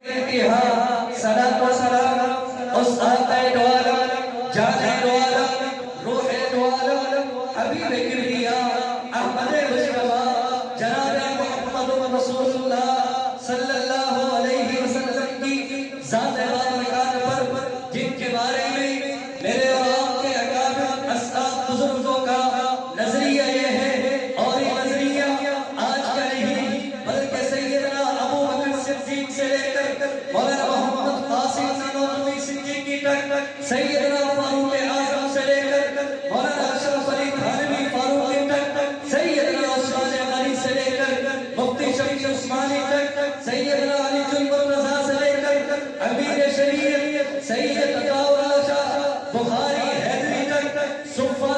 صلاۃ و سلام اس آقا دو عالم جان دو عالم روح دو عالم حبیب کبریا احمد مصطفیٰ جناب محمد رسول اللہ صلی اللہ علیہ وسلم کی ذات بارکات پر جن کے بارے میں میرے اور آپ کے اکابر اسلاف بزرگوں کا نظریہ یہ ہے، اور یہ نظریہ آج کا نہیں بلکہ سیدنا ابو بکر صدیق سے لے کر مولانا محمد قاسم نانوتوی صدیقی تک، سیدنا فاروق اعظم سے لے کر مولانا اشرف علی تھانوی فاروقی تک، سیدنا عثمان غنی سے لے کر مفتی شفیع عثمانی تک، سیدنا علی المرتضیٰ سے لے کر امیر شریعت سید عطاء اللہ شاہ بخاری حیدری تک، صفہ